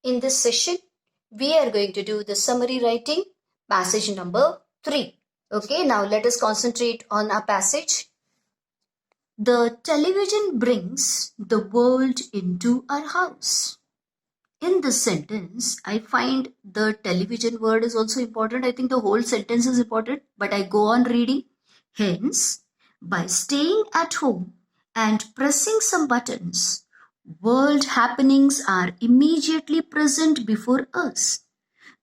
In this session, we are going to do the summary writing, passage number 3. Okay, now let us concentrate on our passage. The television brings the world into our house. In this sentence, I find the television word is also important. I think the whole sentence is important, but I go on reading. Hence, by staying at home and pressing some buttons, world happenings are immediately present before us.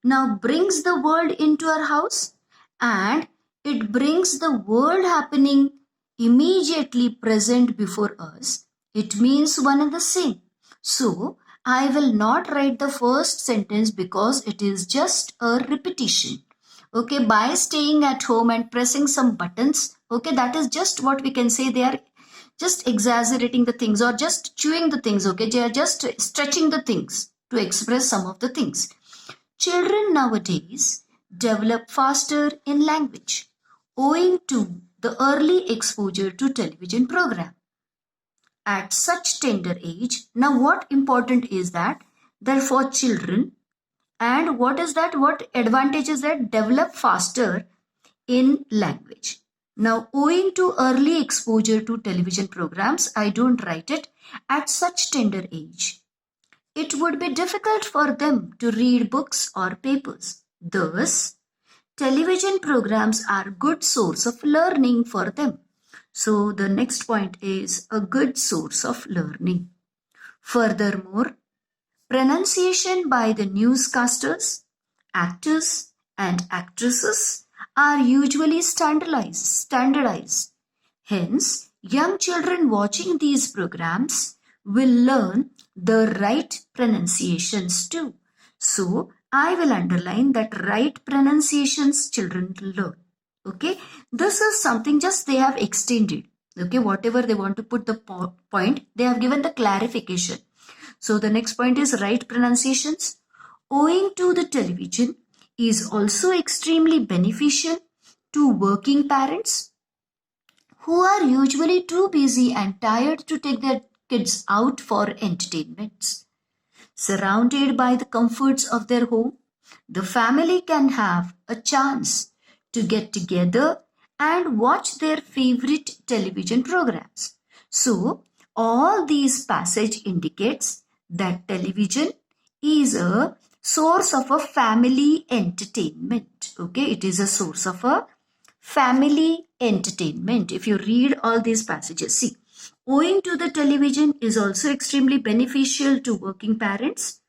Now brings the world into our house and it brings the world happening immediately present before us. It means one and the same. So I will not write the first sentence because it is just a repetition. Okay, by staying at home and pressing some buttons, okay, that is just what we can say. They are just exaggerating the things or just chewing the things, okay, they are just stretching the things to express some of the things. Children nowadays develop faster in language owing to the early exposure to television program. At such tender age, now what important is that? Therefore, children, and what is that? What advantage is that? Develop faster in language. Now, owing to early exposure to television programs, I don't write it at such tender age. It would be difficult for them to read books or papers. Thus, television programs are good source of learning for them. So the next point is a good source of learning. Furthermore, pronunciation by the newscasters, actors and actresses are usually standardized. Hence, young children watching these programs will learn the right pronunciations too. So, I will underline that right pronunciations children learn. Okay, this is something just they have extended. Okay, whatever they want to put the point, they have given the clarification. So, the next point is right pronunciations. Owing to the television is also extremely beneficial to working parents who are usually too busy and tired to take their kids out for entertainments. Surrounded by the comforts of their home, the family can have a chance to get together and watch their favorite television programs. So, all these passage indicates that television is a source of a family entertainment. Okay, it is a source of a family entertainment. If you read all these passages, see, owing to the television is also extremely beneficial to working parents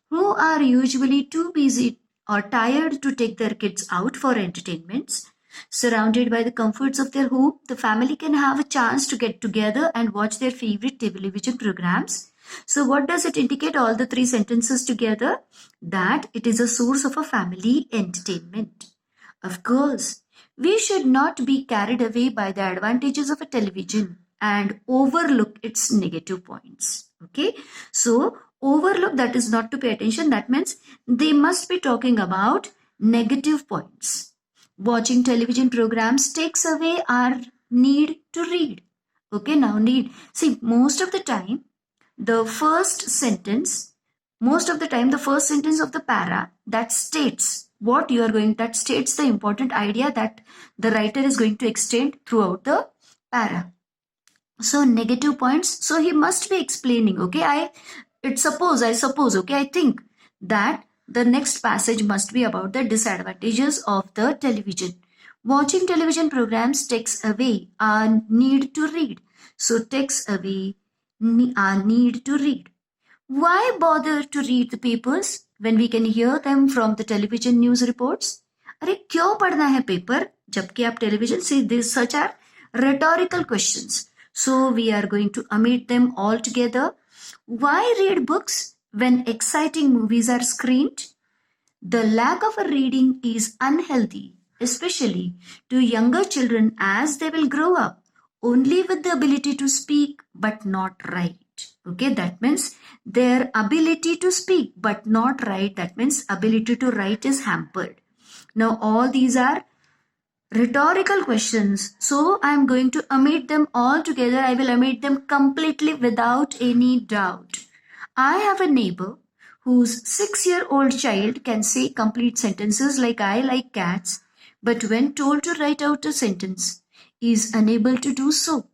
who are usually too busy or tired to take their kids out for entertainments. Surrounded by the comforts of their home, the family can have a chance to get together and watch their favorite television programs. So, what does it indicate? All the three sentences together? That it is a source of a family entertainment. Of course, we should not be carried away by the advantages of a television and overlook its negative points. Okay, so overlook, that is not to pay attention. That means they must be talking about negative points. Watching television programs takes away our need to read. Okay, now need. See, most of the time, the first sentence of the para that states what you are going, that states the important idea that the writer is going to extend throughout the para. So negative points, so he must be explaining. Okay, I suppose, okay, I think that the next passage must be about the disadvantages of the television. Watching television programs takes away our need to read. So takes away our need to read. Why bother to read the papers when we can hear them from the television news reports? अरे क्यों पढ़ना है paper जबकि आप television से? These such are rhetorical questions. So we are going to omit them altogether. Why read books when exciting movies are screened? The lack of a reading is unhealthy, especially to younger children, as they will grow up only with the ability to speak but not write. Okay, that means their ability to speak but not write, that means ability to write is hampered. Now all these are rhetorical questions, so I am going to omit them all together. I will omit them completely without any doubt. I have a neighbor whose 6-year-old child can say complete sentences like I like cats, but when told to write out a sentence, is unable to do so.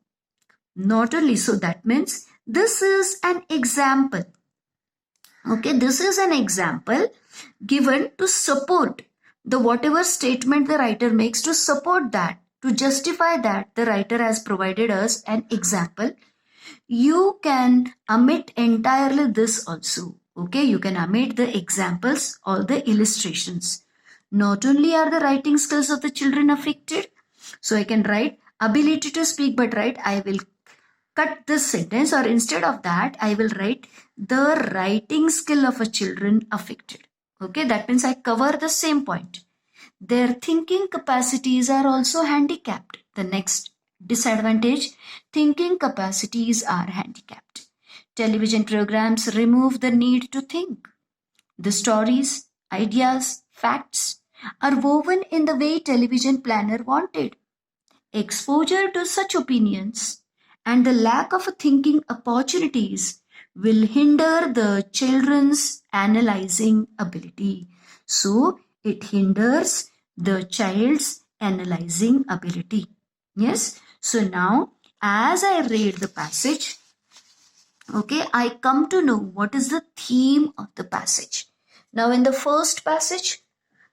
Not only so, that means this is an example. Okay, this is an example given to support the whatever statement the writer makes, to support that, to justify that the writer has provided us an example. You can omit entirely this also. Okay, you can omit the examples or the illustrations. Not only are the writing skills of the children affected, so I can write ability to speak, but right, I will cut this sentence, or instead of that I will write the writing skill of a children affected. Okay, that means I cover the same point. Their thinking capacities are also handicapped. The next disadvantage, thinking capacities are handicapped. Television programs remove the need to think. The stories, ideas, facts are woven in the way television planner wanted. Exposure to such opinions and the lack of thinking opportunities will hinder the children's analyzing ability. So, it hinders the child's analyzing ability. Yes. So, now as I read the passage, okay, I come to know what is the theme of the passage. Now, in the first passage,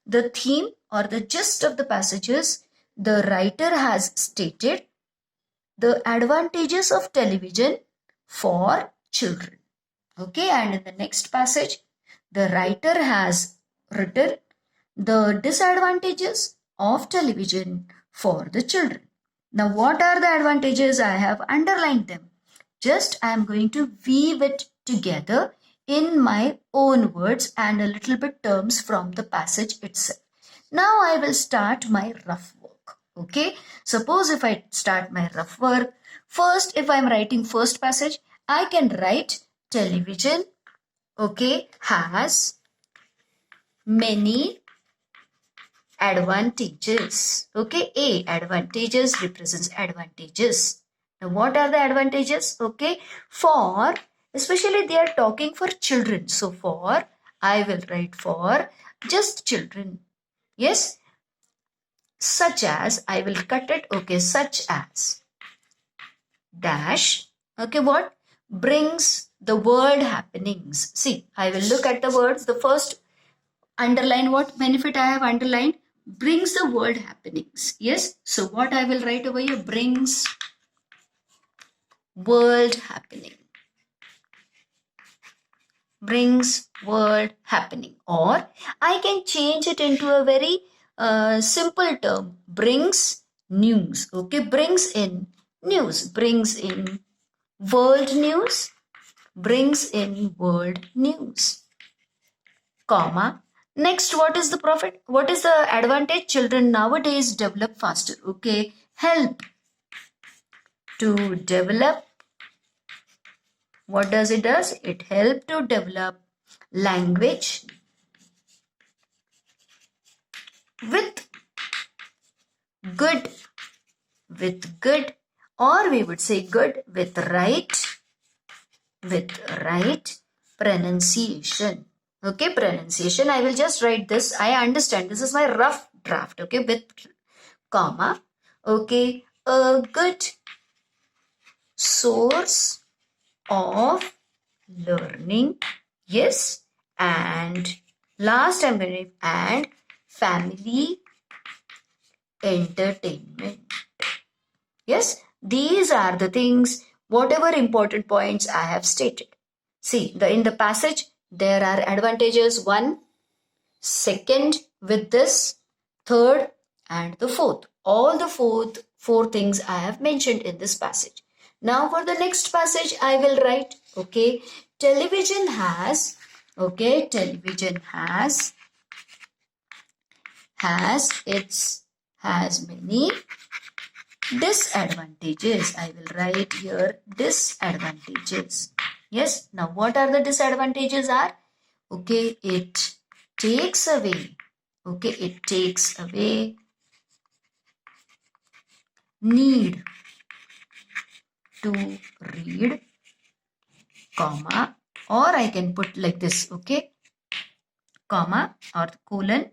the theme or the gist of the passage is the writer has stated the advantages of television for children. Okay, and in the next passage, the writer has written the disadvantages of television for the children. Now, what are the advantages? I have underlined them. Just I am going to weave it together in my own words and a little bit terms from the passage itself. Now I will start my rough work. Okay, suppose if I start my rough work, first if I am writing first passage, I can write television, okay, has many advantages. Okay, A, advantages represents advantages. Now what are the advantages? Okay, for, especially they are talking for children. So for, I will write for just children. Yes, such as, I will cut it. Okay, such as dash. Okay, what brings the world happenings. See, I will look at the words. The first underline, what benefit I have underlined, brings the world happenings. Yes, so what I will write over here, brings world happening. Brings world happening. Or I can change it into a very simple term, brings news. Okay, brings in news, brings in world news, brings in world news, comma. Next, what is the profit? What is the advantage? Children nowadays develop faster. Okay, help to develop. What does it does? It help to develop language with good, or we would say good with right pronunciation. Okay, pronunciation. I will just write this. I understand. This is my rough draft. Okay, with comma. Okay, a good source of learning. Yes, and last I'm going to add family entertainment. Yes, these are the things, whatever important points I have stated. See, in the passage, there are advantages 1, second with this, third, and the fourth. All the four things I have mentioned in this passage. Now for the next passage, I will write, okay, television has many disadvantages. I will write here disadvantages. Yes, now what are the disadvantages are? Okay, it takes away. Okay, it takes away need to read, comma, or I can put like this, okay, comma or colon.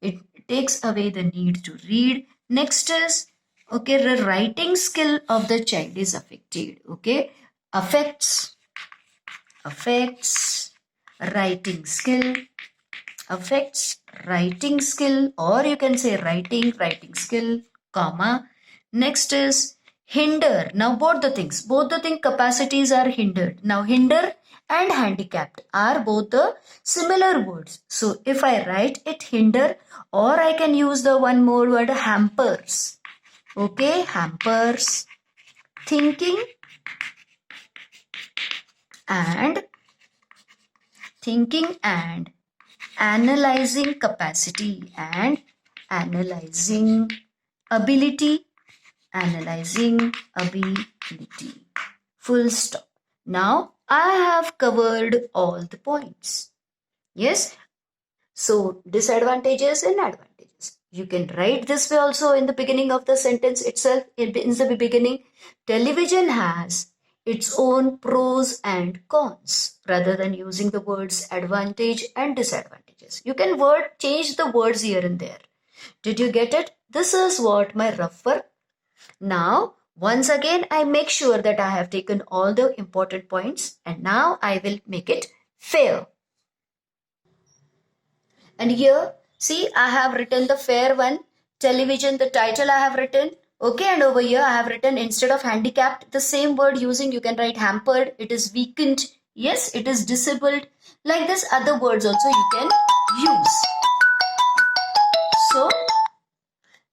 It takes away the need to read. Next is, okay, the writing skill of the child is affected, okay, affects writing skill, affects writing skill, or you can say writing skill, comma. Next is hinder. Now both the thing capacities are hindered. Now hinder and handicapped are both the similar words. So if I write it hinder, or I can use the one more word hampers. Okay, hampers thinking and analyzing capacity and analyzing ability. Full stop. Now I have covered all the points. Yes. So disadvantages and advantages. You can write this way also in the beginning of the sentence itself. In the beginning, television has its own pros and cons rather than using the words advantage and disadvantages. You can change the words here and there. Did you get it? This is what my rough work. Now, once again, I make sure that I have taken all the important points, and now I will make it fair. And here, see, I have written the fair one, television, the title I have written. Okay, and over here I have written, instead of handicapped, the same word using, you can write hampered, it is weakened, yes, it is disabled. Like this, other words also you can use. So,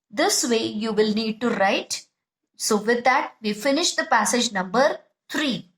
this way you will need to write. So with that, we finish the passage number 3.